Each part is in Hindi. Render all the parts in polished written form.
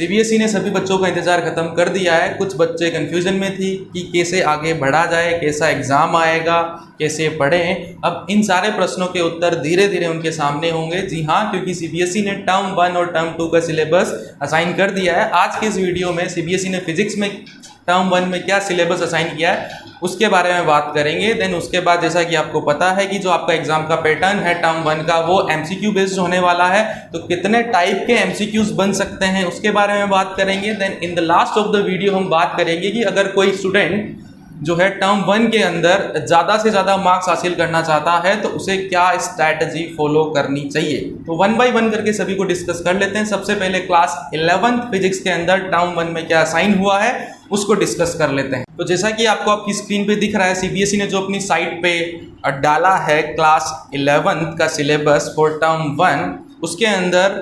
सीबीएसई ने सभी बच्चों का इंतज़ार ख़त्म कर दिया है। कुछ बच्चे कन्फ्यूज़न में थी कि कैसे आगे बढ़ा जाए, कैसा एग्ज़ाम आएगा, कैसे पढ़ें। अब इन सारे प्रश्नों के उत्तर धीरे धीरे उनके सामने होंगे। जी हाँ, क्योंकि सीबीएसई ने टर्म 1 और टर्म 2 का सिलेबस असाइन कर दिया है। आज के इस वीडियो में सीबीएसई ने फिजिक्स में टर्म 1 में क्या सिलेबस असाइन किया है उसके बारे में बात करेंगे। देन उसके बाद जैसा कि आपको पता है कि जो आपका एग्जाम का पैटर्न है टर्म 1 का वो एमसीक्यू बेस्ड होने वाला है, तो कितने टाइप के एमसीक्यूज बन सकते हैं उसके बारे में बात करेंगे। Then in the last of the video हम बात करेंगे कि अगर कोई स्टूडेंट जो है टर्म 1 के अंदर ज़्यादा से ज़्यादा मार्क्स हासिल करना चाहता है तो उसे क्या स्ट्रैटेजी फॉलो करनी चाहिए। तो 1 बाय 1 करके सभी को डिस्कस कर लेते हैं। सबसे पहले क्लास 11th फिजिक्स के अंदर टर्म 1 में क्या असाइन हुआ है उसको डिस्कस कर लेते हैं। तो जैसा कि आपको आपकी स्क्रीन पे दिख रहा है, सीबीएसई ने जो अपनी साइट पे डाला है क्लास 11th का सिलेबस फॉर टर्म 1, उसके अंदर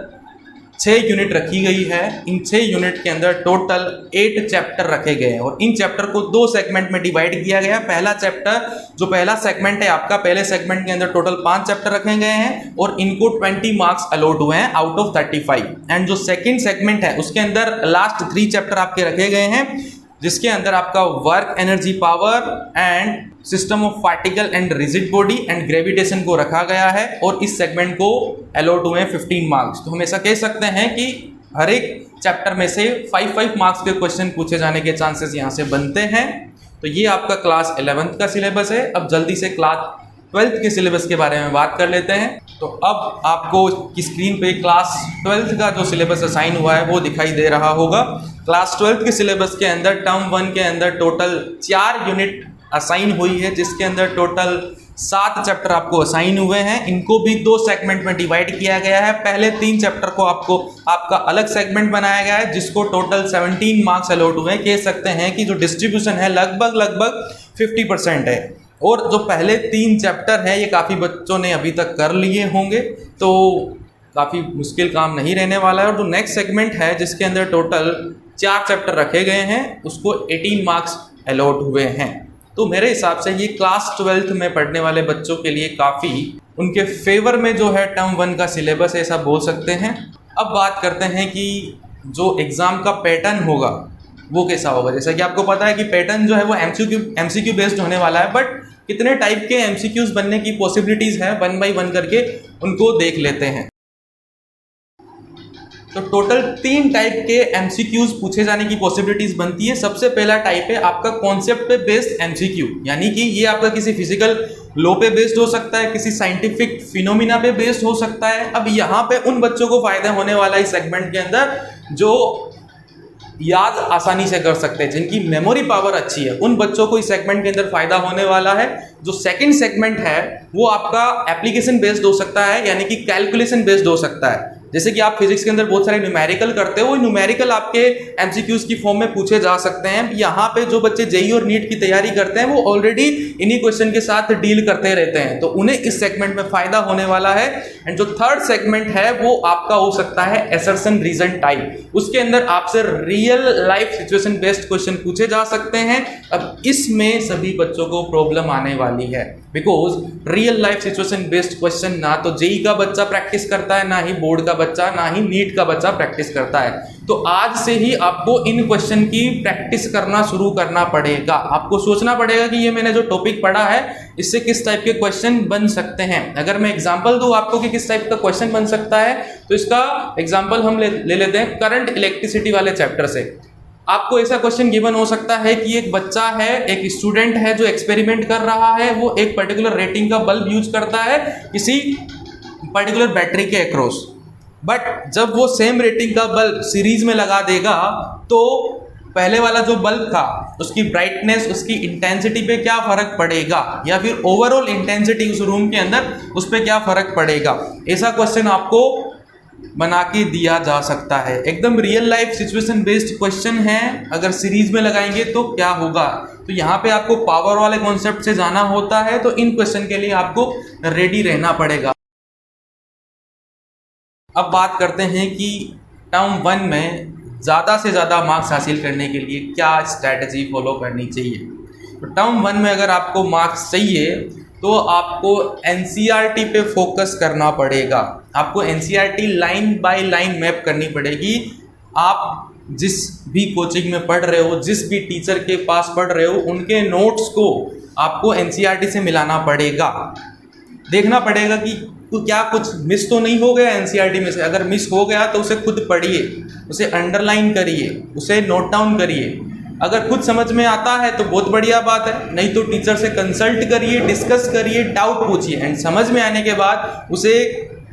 6 यूनिट रखी गई है। इन 6 यूनिट के अंदर टोटल 8 चैप्टर रखे गए हैं और इन चैप्टर को 2 सेगमेंट में डिवाइड किया गया है। पहला चैप्टर जो पहला सेगमेंट है आपका, पहले सेगमेंट के अंदर टोटल 5 चैप्टर रखे गए हैं और इनको 20 मार्क्स अलॉट हुए हैं आउट ऑफ 35। एंड जो सेकेंड सेगमेंट है उसके अंदर लास्ट 3 चैप्टर आपके रखे गए हैं, जिसके अंदर आपका work energy power and system of particle and rigid body and gravitation को रखा गया है और इस सेगमेंट को अलॉट हुए हैं 15 मार्क्स। तो हम ऐसा कह सकते हैं कि हर एक चैप्टर में से 5 मार्क्स के क्वेश्चन पूछे जाने के चांसेस यहाँ से बनते हैं। तो ये आपका क्लास 11th का सिलेबस है। अब जल्दी से क्लास 12th के सिलेबस के बारे में बात कर लेते हैं। तो अब आपको की स्क्रीन पे क्लास 12th का जो सिलेबस असाइन हुआ है वो दिखाई दे रहा होगा। क्लास 12th के सिलेबस के अंदर टर्म 1 के अंदर टोटल 4 यूनिट असाइन हुई है, जिसके अंदर टोटल 7 चैप्टर आपको असाइन हुए हैं। इनको भी 2 सेगमेंट में डिवाइड किया गया है। पहले 3 चैप्टर को आपका अलग सेगमेंट बनाया गया है, जिसको टोटल 17 मार्क्स अलॉट हुए हैं। कह सकते हैं कि जो डिस्ट्रीब्यूशन है लगभग 50% है। और जो पहले 3 चैप्टर हैं ये काफ़ी बच्चों ने अभी तक कर लिए होंगे, तो काफ़ी मुश्किल काम नहीं रहने वाला है। और जो नेक्स्ट सेगमेंट है जिसके अंदर टोटल 4 चैप्टर रखे गए हैं उसको 18 मार्क्स अलॉट हुए हैं। तो मेरे हिसाब से ये क्लास 12th में पढ़ने वाले बच्चों के लिए काफ़ी उनके फेवर में जो है टर्म 1 का सिलेबस है, ऐसा बोल सकते हैं। अब बात करते हैं कि जो एग्ज़ाम का पैटर्न होगा वो कैसा होगा। जैसा कि आपको पता है कि पैटर्न जो है वो एमसीक्यू बेस्ड होने वाला है, बट कितने टाइप के एमसीक्यूज बनने की पॉसिबिलिटीज़ है 1 बाय 1 करके उनको देख लेते हैं। तो टोटल 3 टाइप के एमसीक्यूज पूछे जाने की पॉसिबिलिटीज बनती है। सबसे पहला टाइप है आपका कॉन्सेप्ट पे बेस्ड एमसीक्यू, यानी कि ये आपका किसी फिजिकल लॉ पे बेस्ड हो सकता है, किसी साइंटिफिक फिनोमिना पे बेस्ड हो सकता है। अब यहाँ पे उन बच्चों को फायदा होने वाला है इस सेगमेंट के अंदर जो याद आसानी से कर सकते हैं, जिनकी मेमोरी पावर अच्छी है, उन बच्चों को इस सेगमेंट के अंदर फायदा होने वाला है। जो सेकंड सेगमेंट है वो आपका एप्लीकेशन बेस्ड हो सकता है, यानी कि कैलकुलेशन बेस्ड हो सकता है। जैसे कि आप फिजिक्स के अंदर बहुत सारे न्यूमेरिकल करते हो, वो न्यूमेरिकल आपके एमसीक्यूज की फॉर्म में पूछे जा सकते हैं। यहाँ पे जो बच्चे जेईई और नीट की तैयारी करते हैं वो ऑलरेडी इन्हीं क्वेश्चन के साथ डील करते रहते हैं, तो उन्हें इस सेगमेंट में फायदा होने वाला है। एंड जो थर्ड सेगमेंट है वो आपका हो सकता है असर्शन रीजन टाइप। उसके अंदर आपसे real life situation based question पूछे जा सकते हैं। अब इसमें सभी बच्चों को प्रॉब्लम आने वाली है, because real life situation based question ना तो जेईई का बच्चा प्रैक्टिस करता है, ना ही बोर्ड का बच्चा, ना ही नीट का बच्चा प्रैक्टिस करता है। तो आज से ही आपको इन क्वेश्चन की प्रैक्टिस करना शुरू करना पड़ेगा। आपको सोचना पड़ेगा कि ये मैंने जो टॉपिक पढ़ा है इससे किस टाइप के क्वेश्चन बन सकते हैं। अगर मैं एग्जांपल दूं आपको कि किस टाइप का क्वेश्चन बन सकता है, तो इसका एग्जांपल हम ले लेते हैं करंट इलेक्ट्रिसिटी वाले चैप्टर से। आपको ऐसा क्वेश्चन गिवन हो सकता है कि एक बच्चा है, एक स्टूडेंट है जो एक्सपेरिमेंट कर रहा है, वो एक पर्टिकुलर रेटिंग का बल्ब यूज करता है किसी पर्टिकुलर बैटरी के अक्रॉस, बट जब वो सेम रेटिंग का बल्ब सीरीज में लगा देगा तो पहले वाला जो बल्ब था उसकी ब्राइटनेस, उसकी इंटेंसिटी पे क्या फर्क पड़ेगा, या फिर ओवरऑल इंटेंसिटी उस रूम के अंदर उस पर क्या फर्क पड़ेगा। ऐसा क्वेश्चन आपको बना के दिया जा सकता है। एकदम real life situation based question है, अगर सीरीज में लगाएंगे तो क्या होगा। तो यहाँ पे आपको पावर वाले कॉन्सेप्ट से जाना होता है, तो इन क्वेश्चन के लिए आपको रेडी रहना पड़ेगा। अब बात करते हैं कि टर्म 1 में ज़्यादा से ज़्यादा मार्क्स हासिल करने के लिए क्या स्ट्रैटेजी फॉलो करनी चाहिए। तो टर्म 1 में अगर आपको मार्क्स चाहिए तो आपको एनसीईआरटी पे फोकस करना पड़ेगा। आपको NCERT line by line map करनी पड़ेगी। आप जिस भी कोचिंग में पढ़ रहे हो, जिस भी टीचर के पास पढ़ रहे हो, उनके नोट्स को आपको एनसीईआरटी से मिलाना पड़ेगा। देखना पड़ेगा कि क्या कुछ मिस तो नहीं हो गया एनसीईआरटी में से। अगर मिस हो गया तो उसे खुद पढ़िए, उसे अंडरलाइन करिए, उसे नोट डाउन करिए। अगर खुद समझ में आता है तो बहुत बढ़िया बात है, नहीं तो टीचर से कंसल्ट करिए, डिस्कस करिए, डाउट पूछिए एंड समझ में आने के बाद उसे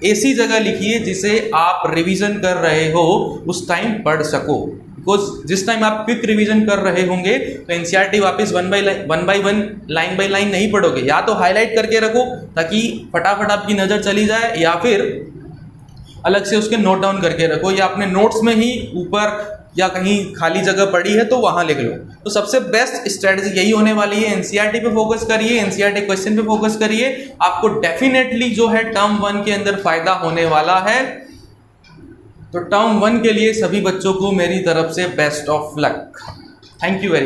ऐसी जगह लिखिए जिसे आप रिवीजन कर रहे हो उस टाइम पढ़ सको। बिकॉज जिस टाइम आप क्विक रिवीजन कर रहे होंगे तो एनसीईआरटी वापस one by one line by line नहीं पढ़ोगे। या तो हाईलाइट करके रखो ताकि फटाफट आपकी नज़र चली जाए, या फिर अलग से उसके नोट डाउन करके रखो, या अपने नोट्स में ही ऊपर या कहीं खाली जगह पड़ी है तो वहाँ लिख लो। तो सबसे बेस्ट स्ट्रेटजी यही होने वाली है। एनसीईआरटी पे फोकस करिए, एनसीईआरटी क्वेश्चन पे फोकस करिए, आपको डेफिनेटली जो है टर्म 1 के अंदर फायदा होने वाला है। तो टर्म 1 के लिए सभी बच्चों को मेरी तरफ से best of luck. Thank you very much.